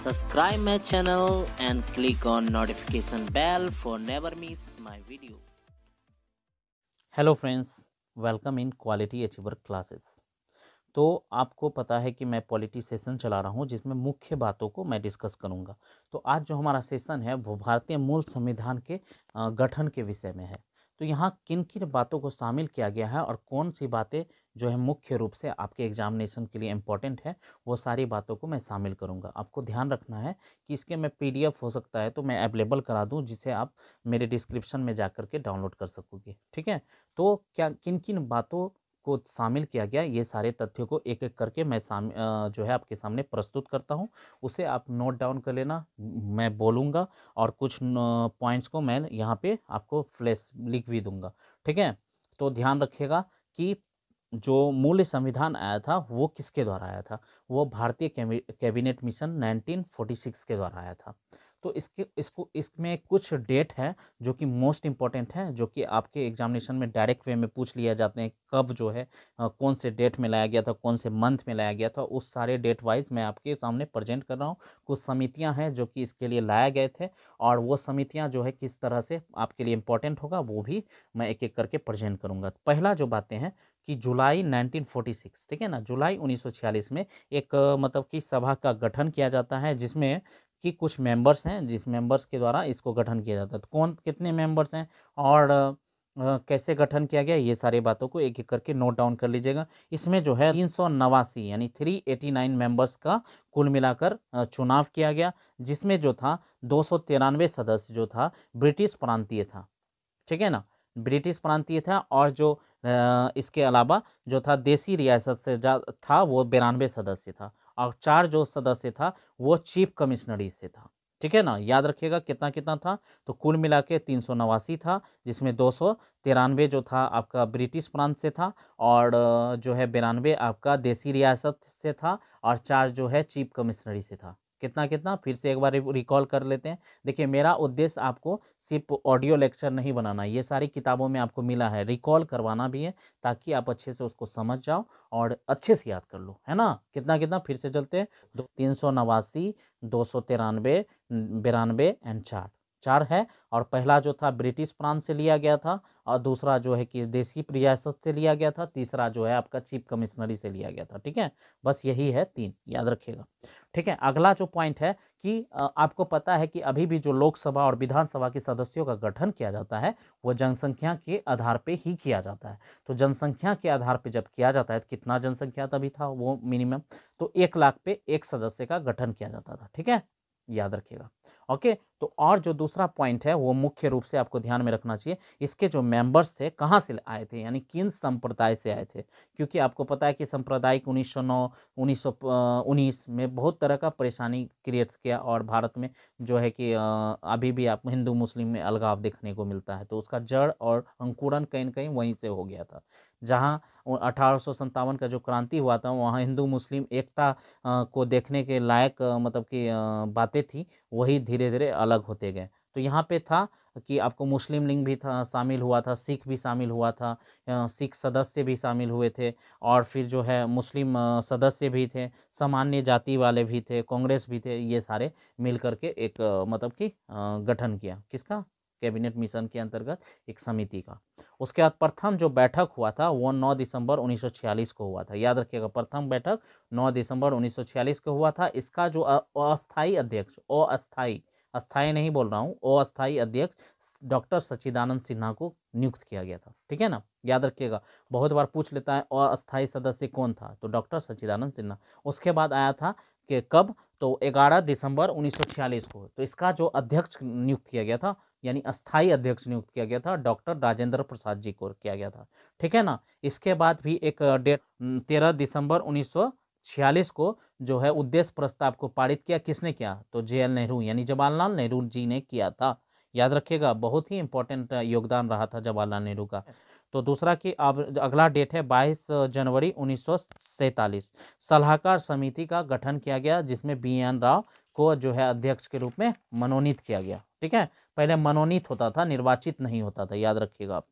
Subscribe my channel and click on notification bell for never miss my video. Hello friends, welcome in quality achiever classes. तो आपको पता है कि मैं polity session चला रहा हूं जिसमें मुख्य बातों को मैं डिस्कस करूंगा। तो आज जो हमारा सेशन है वो भारतीय मूल संविधान के गठन के विषय में है। तो यहाँ किन किन बातों को शामिल किया गया है और कौन सी बातें जो है मुख्य रूप से आपके एग्जामिनेशन के लिए इम्पोर्टेंट है, वो सारी बातों को मैं शामिल करूँगा। आपको ध्यान रखना है कि इसके मैं पीडीएफ हो सकता है तो मैं अवेलेबल करा दूँ, जिसे आप मेरे डिस्क्रिप्शन में जा कर के डाउनलोड कर सकोगे। ठीक है, तो क्या किन किन बातों को शामिल किया गया, ये सारे तथ्यों को एक एक करके मैं जो है आपके सामने प्रस्तुत करता हूँ। उसे आप नोट डाउन कर लेना, मैं बोलूँगा और कुछ पॉइंट्स को मैं यहाँ पे आपको फ्लैश लिख भी दूंगा। ठीक है, तो ध्यान रखिएगा कि जो मूल संविधान आया था वो किसके द्वारा आया था। वो भारतीय कैबिनेट मिशन 1946 के द्वारा आया था। तो इसमें कुछ डेट है जो कि मोस्ट इम्पॉर्टेंट है, जो कि आपके एग्जामिनेशन में डायरेक्ट वे में पूछ लिया जाते हैं। कब जो है कौन से डेट में लाया गया था, कौन से मंथ में लाया गया था, उस सारे डेट वाइज मैं आपके सामने प्रेजेंट कर रहा हूँ। कुछ समितियाँ हैं जो कि इसके लिए लाए गए थे, और वो समितियाँ जो है किस तरह से आपके लिए इम्पोर्टेंट होगा वो भी मैं एक एक करके प्रेजेंट करूँगा। पहला जो बातें हैं कि जुलाई 1946, ठीक है ना, जुलाई 1946 में एक मतलब कि सभा का गठन किया जाता है, जिसमें कि कुछ मेंबर्स हैं, जिस मेंबर्स के द्वारा इसको गठन किया जाता है। तो कौन कितने मेंबर्स हैं और कैसे गठन किया गया, ये सारी बातों को एक एक करके नोट डाउन कर लीजिएगा। इसमें जो है 389 यानी 389 मेंबर्स का कुल मिलाकर चुनाव किया गया, जिसमें जो था 293 सदस्य जो था ब्रिटिश प्रांतीय था। ठीक है ना, ब्रिटिश प्रांतीय था, और जो इसके अलावा जो था देसी रियासत से था वो 92 सदस्य था, और 4 जो सदस्य था वो चीफ कमिश्नरी से था। ठीक है ना, याद रखिएगा कितना कितना था। तो कुल मिला के 389 था, जिसमें 293 जो था आपका ब्रिटिश प्रांत से था, और जो है 92 आपका देसी रियासत से था, और 4 जो है चीफ कमिश्नरी से था। कितना कितना फिर से एक बार रिकॉल कर लेते हैं। देखिए, मेरा उद्देश्य आपको सिर्फ ऑडियो लेक्चर नहीं बनाना, ये सारी किताबों में आपको मिला है, रिकॉल करवाना भी है, ताकि आप अच्छे से उसको समझ जाओ और अच्छे से याद कर लो, है ना। कितना कितना फिर से चलते हैं। 389, 293, 92 एंड 4 4 है। और पहला जो था ब्रिटिश प्रांत से लिया गया था, और दूसरा जो है कि देसी रियासत से लिया गया था, तीसरा जो है आपका चीफ कमिश्नरी से लिया गया था। ठीक है, बस यही है 3, याद रखिएगा। ठीक है, अगला जो पॉइंट है कि आपको पता है कि अभी भी जो लोकसभा और विधानसभा के सदस्यों का गठन किया जाता है वो जनसंख्या के आधार पे ही किया जाता है। तो जनसंख्या के आधार पे जब किया जाता है, तो कितना जनसंख्या तभी था वो मिनिमम, तो 1 लाख पे एक सदस्य का गठन किया जाता था। ठीक है, याद रखिएगा। ओके, तो और जो दूसरा पॉइंट है वो मुख्य रूप से आपको ध्यान में रखना चाहिए, इसके जो मेंबर्स थे कहाँ से आए थे, यानी किन संप्रदाय से आए थे। क्योंकि आपको पता है कि सांप्रदायिक 1909 1919 में बहुत तरह का परेशानी क्रिएट किया, और भारत में जो है कि अभी भी आप हिंदू मुस्लिम में अलगाव देखने को मिलता है। तो उसका जड़ और अंकुरन कहीं न कहीं वहीं से हो गया था। जहाँ 1857 का जो क्रांति हुआ था, वहाँ हिंदू मुस्लिम एकता को देखने के लायक मतलब कि बातें थी, वही धीरे धीरे अलग होते गए। तो यहाँ पे था कि आपको मुस्लिम लीग भी था, शामिल हुआ था, सिख भी शामिल हुआ था, सिख सदस्य भी शामिल हुए थे, और फिर जो है मुस्लिम सदस्य भी थे, सामान्य जाति वाले भी थे, कांग्रेस भी थे, ये सारे मिल करके एक मतलब कि गठन किया, किसका, कैबिनेट मिशन के अंतर्गत एक समिति का। उसके बाद प्रथम जो बैठक हुआ था वो 9 दिसंबर 1946 को हुआ था। याद रखिएगा, प्रथम बैठक 9 दिसंबर 1946 को हुआ था। इसका जो अस्थाई अध्यक्ष, अस्थाई, अस्थाई नहीं बोल रहा हूँ, अस्थाई अध्यक्ष डॉक्टर सच्चिदानंद सिन्हा को नियुक्त किया गया था। ठीक है ना, याद रखिएगा, बहुत बार पूछ लेता है अस्थाई सदस्य कौन था, तो डॉक्टर सच्चिदानंद सिन्हा। उसके बाद आया था कि कब, तो 11 दिसंबर 1946 को। तो इसका जो अध्यक्ष नियुक्त किया गया था, यानी अस्थाई अध्यक्ष नियुक्त किया गया था, डॉक्टर राजेंद्र प्रसाद जी को किया गया था। ठीक है ना, इसके बाद भी एक डेट 13 दिसंबर 1946 को जो है उद्देश्य प्रस्ताव को पारित किया, किसने किया, तो JL नेहरू यानी जवाहरलाल नेहरू जी ने किया था। याद रखिएगा, बहुत ही इंपॉर्टेंट योगदान रहा था जवाहरलाल नेहरू का। तो दूसरा कि अब अगला डेट है 22 जनवरी 1947, सलाहकार समिति का गठन किया गया, जिसमें BN राव को जो है अध्यक्ष के रूप में मनोनीत किया गया। ठीक है, पहले मनोनीत होता था, निर्वाचित नहीं होता था, याद रखिएगा आप।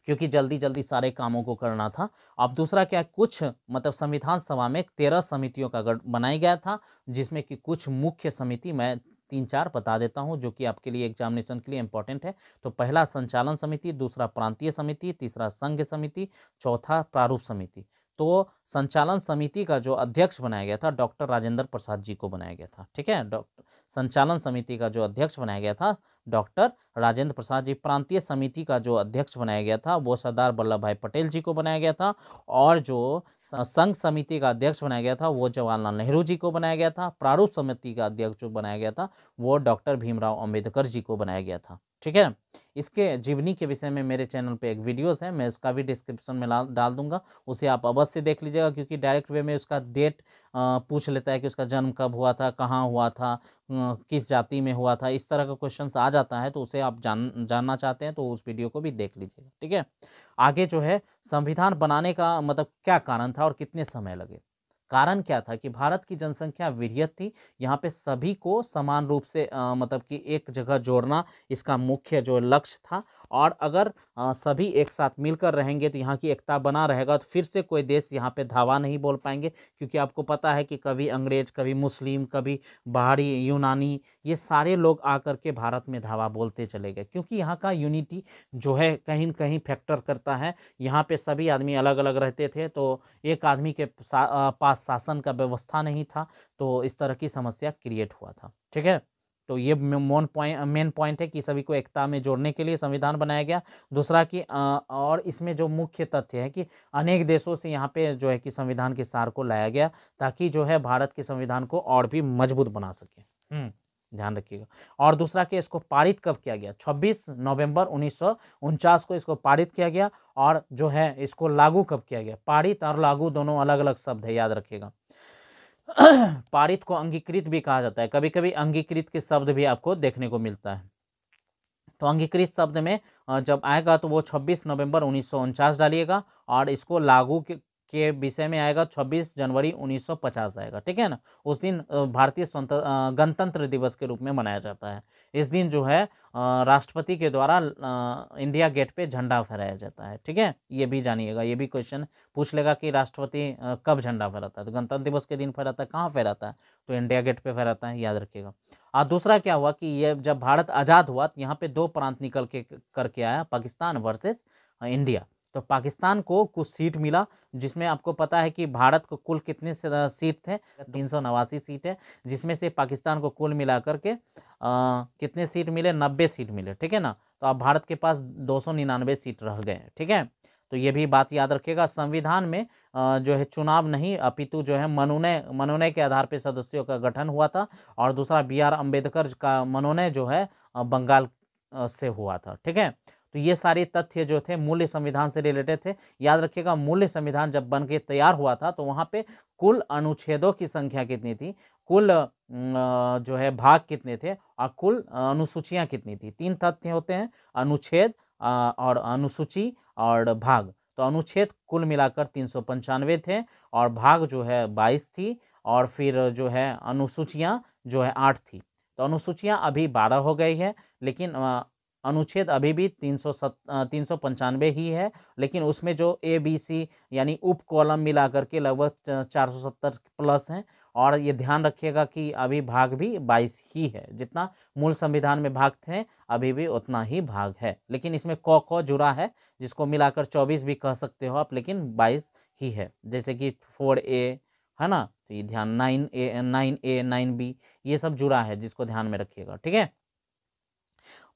क्योंकि जल्दी जल्दी सारे कामों को करना था। अब दूसरा क्या, कुछ मतलब संविधान सभा में 13 समितियों का गठ बनाया गया था, जिसमें कि कुछ मुख्य समिति मैं 3-4 बता देता हूं जो कि आपके लिए एग्जामिनेशन के लिए इंपॉर्टेंट है। तो पहला संचालन समिति, दूसरा प्रांतीय समिति, तीसरा संघ समिति, चौथा प्रारूप समिति। तो संचालन समिति का जो अध्यक्ष बनाया गया था डॉक्टर राजेंद्र प्रसाद जी को बनाया गया था। ठीक है, डॉक्टर संचालन समिति का जो अध्यक्ष बनाया गया था डॉक्टर राजेंद्र प्रसाद जी। प्रांतीय समिति का जो अध्यक्ष बनाया गया था वो सरदार वल्लभ भाई पटेल जी को बनाया गया था। और जो संघ समिति का अध्यक्ष बनाया गया था वो जवाहरलाल नेहरू जी को बनाया गया था। प्रारूप समिति का अध्यक्ष जो बनाया गया था वो डॉक्टर भीमराव अंबेडकर जी को बनाया गया था। ठीक है, इसके जीवनी के विषय में मेरे चैनल पे एक वीडियोस है, मैं इसका भी डिस्क्रिप्शन में डाल दूंगा, उसे आप अवश्य देख लीजिएगा, क्योंकि डायरेक्ट वे में उसका डेट पूछ लेता है कि उसका जन्म कब हुआ था, कहाँ हुआ था, किस जाति में हुआ था, इस तरह का क्वेश्चन आ जाता है। तो उसे आप जानना चाहते हैं तो उस वीडियो को भी देख लीजिएगा। ठीक है, आगे जो है संविधान बनाने का मतलब क्या कारण था और कितने समय लगे। कारण क्या था कि भारत की जनसंख्या विरहित थी, यहाँ पे सभी को समान रूप से मतलब कि एक जगह जोड़ना इसका मुख्य जो लक्ष्य था। और अगर सभी एक साथ मिलकर रहेंगे तो यहाँ की एकता बना रहेगा, तो फिर से कोई देश यहाँ पे धावा नहीं बोल पाएंगे, क्योंकि आपको पता है कि कभी अंग्रेज, कभी मुस्लिम, कभी बाहरी यूनानी, ये सारे लोग आकर के भारत में धावा बोलते चले गए, क्योंकि यहाँ का यूनिटी जो है कहीं न कहीं फैक्टर करता है। यहाँ पे सभी आदमी अलग अलग रहते थे, तो एक आदमी के पास शासन का व्यवस्था नहीं था, तो इस तरह की समस्या क्रिएट हुआ था। ठीक है, तो ये मेन पॉइंट है कि सभी को एकता में जोड़ने के लिए संविधान बनाया गया। दूसरा कि और इसमें जो मुख्य तथ्य है कि अनेक देशों से यहाँ पे जो है कि संविधान के सार को लाया गया, ताकि जो है भारत के संविधान को और भी मजबूत बना सके। ध्यान रखिएगा। और दूसरा कि इसको पारित कब किया गया, 26 नवंबर 1949 को इसको पारित किया गया। और जो है इसको लागू कब किया गया, पारित और लागू दोनों अलग अलग शब्द है, याद रखिएगा। पारित को अंगीकृत भी कहा जाता है, कभी कभी अंगीकृत के शब्द भी आपको देखने को मिलता है। तो अंगीकृत शब्द में जब आएगा तो वो 26 नवंबर 1949 डालिएगा, और इसको लागू के विषय में आएगा 26 जनवरी 1950 आएगा। ठीक है ना, उस दिन भारतीय गणतंत्र दिवस के रूप में मनाया जाता है। इस दिन जो है राष्ट्रपति के द्वारा इंडिया गेट पे झंडा फहराया जाता है। ठीक है, ये भी जानिएगा, ये भी क्वेश्चन पूछ लेगा कि राष्ट्रपति कब झंडा फहराता है, तो गणतंत्र दिवस के दिन फहराता है। कहाँ फहराता है, तो इंडिया गेट पे फहराता है, याद रखिएगा। और दूसरा क्या हुआ कि ये जब भारत आज़ाद हुआ तो यहाँ पे दो प्रांत निकल के करके आया, पाकिस्तान वर्सेस इंडिया। तो पाकिस्तान को कुछ सीट मिला, जिसमें आपको पता है कि भारत को कुल कितने सीट थे, 389 सीट है, जिसमें से पाकिस्तान को कुल मिला करके कितने सीट मिले, 90 सीट मिले। ठीक है ना, तो अब भारत के पास 299 सीट रह गए। ठीक है, तो ये भी बात याद रखिएगा। संविधान में जो है चुनाव नहीं, अपितु जो है मनोनय के आधार पर सदस्यों का गठन हुआ था। और दूसरा BR अम्बेडकर का मनोनय जो है बंगाल से हुआ था। ठीक है, तो ये सारे तथ्य जो थे मूल्य संविधान से रिलेटेड थे। याद रखिएगा, मूल्य संविधान जब बन के तैयार हुआ था तो वहाँ पे कुल अनुच्छेदों की संख्या कितनी थी, कुल जो है भाग कितने थे, और कुल अनुसूचियाँ कितनी थी। 3 तथ्य होते हैं, अनुच्छेद और अनुसूची और भाग। तो अनुच्छेद कुल मिलाकर 395 थे, और भाग जो है 22 थी, और फिर जो है अनुसूचियाँ जो है 8 थी। तो अनुसूचियाँ अभी 12 हो गई है, लेकिन अनुच्छेद अभी भी 395 ही है, लेकिन उसमें जो ABC यानी उप कॉलम मिला करके लगभग 470 प्लस हैं। और ये ध्यान रखिएगा कि अभी भाग भी 22 ही है, जितना मूल संविधान में भाग थे अभी भी उतना ही भाग है, लेकिन इसमें क जुड़ा है, जिसको मिलाकर 24 भी कह सकते हो आप, लेकिन 22 ही है। जैसे कि 4A है ना, तो ये ध्यान 9A 9B ये सब जुड़ा है, जिसको ध्यान में रखिएगा। ठीक है,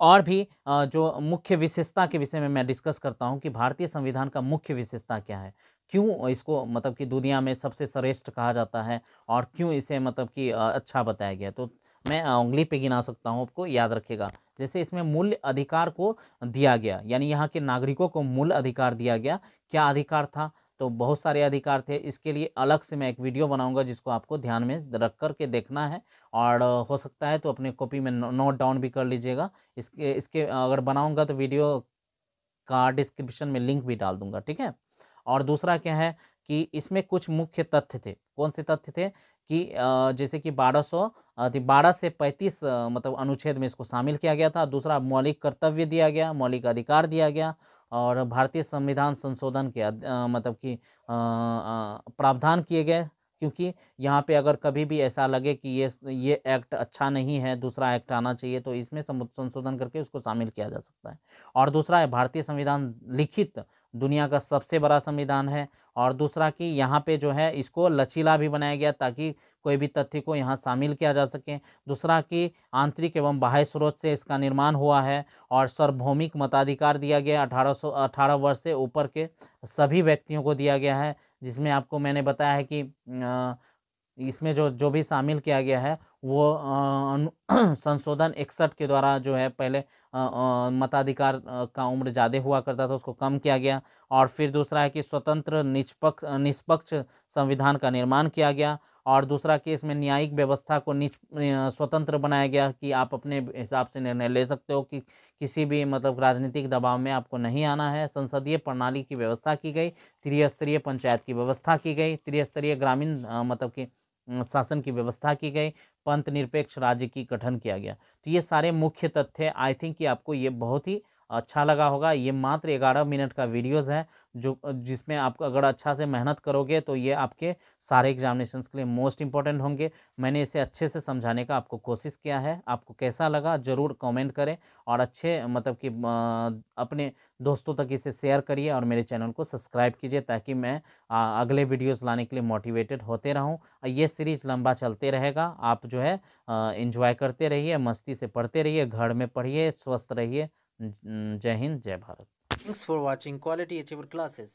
और भी जो मुख्य विशेषता के विषय में मैं डिस्कस करता हूं कि भारतीय संविधान का मुख्य विशेषता क्या है, क्यों इसको मतलब कि दुनिया में सबसे श्रेष्ठ कहा जाता है, और क्यों इसे मतलब कि अच्छा बताया गया। तो मैं उंगली पे गिना सकता हूं, आपको याद रखेगा। जैसे इसमें मूल्य अधिकार को दिया गया, यानी यहाँ के नागरिकों को मूल अधिकार दिया गया। क्या अधिकार था, तो बहुत सारे अधिकार थे। इसके लिए अलग से मैं एक वीडियो बनाऊंगा, जिसको आपको ध्यान में रख कर के देखना है, और हो सकता है तो अपने कॉपी में नोट डाउन भी कर लीजिएगा। इसके अगर बनाऊंगा तो वीडियो का डिस्क्रिप्शन में लिंक भी डाल दूंगा। ठीक है, और दूसरा क्या है कि इसमें कुछ मुख्य तथ्य थे। कौन से तथ्य थे कि जैसे कि 12 से 35 मतलब अनुच्छेद में इसको शामिल किया गया था। दूसरा, मौलिक कर्तव्य दिया गया, मौलिक अधिकार दिया गया, और भारतीय संविधान संशोधन के मतलब कि प्रावधान किए गए, क्योंकि यहाँ पे अगर कभी भी ऐसा लगे कि ये एक्ट अच्छा नहीं है, दूसरा एक्ट आना चाहिए, तो इसमें संशोधन करके उसको शामिल किया जा सकता है। और दूसरा है भारतीय संविधान लिखित दुनिया का सबसे बड़ा संविधान है। और दूसरा कि यहाँ पे जो है इसको लचीला भी बनाया गया ताकि कोई भी तथ्य को यहाँ शामिल किया जा सके। दूसरा कि आंतरिक एवं बाह्य स्रोत से इसका निर्माण हुआ है। और सार्वभौमिक मताधिकार दिया गया 18 वर्ष से ऊपर के सभी व्यक्तियों को दिया गया है, जिसमें आपको मैंने बताया है कि इसमें जो जो भी शामिल किया गया है वो संशोधन 61 के द्वारा जो है पहले मताधिकार का उम्र ज़्यादा हुआ करता था, उसको कम किया गया। और फिर दूसरा है कि स्वतंत्र निष्पक्ष संविधान का निर्माण किया गया। और दूसरा कि इसमें न्यायिक व्यवस्था को स्वतंत्र बनाया गया कि आप अपने हिसाब से निर्णय ले सकते हो, कि किसी भी मतलब राजनीतिक दबाव में आपको नहीं आना है। संसदीय प्रणाली की व्यवस्था की गई, त्रिस्तरीय पंचायत की व्यवस्था की गई, त्रिस्तरीय ग्रामीण मतलब कि शासन की व्यवस्था की गई, पंथ निरपेक्ष राज्य की गठन किया गया। तो ये सारे मुख्य तथ्य, आई थिंक कि आपको ये बहुत ही अच्छा लगा होगा। ये मात्र 11 मिनट का वीडियोस है जो जिसमें आप अगर अच्छा से मेहनत करोगे तो ये आपके सारे एग्जामिनेशंस के लिए मोस्ट इंपॉर्टेंट होंगे। मैंने इसे अच्छे से समझाने का आपको कोशिश किया है। आपको कैसा लगा ज़रूर कमेंट करें, और अच्छे मतलब कि अपने दोस्तों तक इसे शेयर करिए, और मेरे चैनल को सब्सक्राइब कीजिए ताकि मैं अगले वीडियोस लाने के लिए मोटिवेटेड होते रहूं। ये सीरीज लंबा चलते रहेगा। आप जो है एंजॉय करते रहिए, मस्ती से पढ़ते रहिए, घर में पढ़िए, स्वस्थ रहिए। जय हिंद, जय Bharat. Thanks for watching Quality Achiever classes.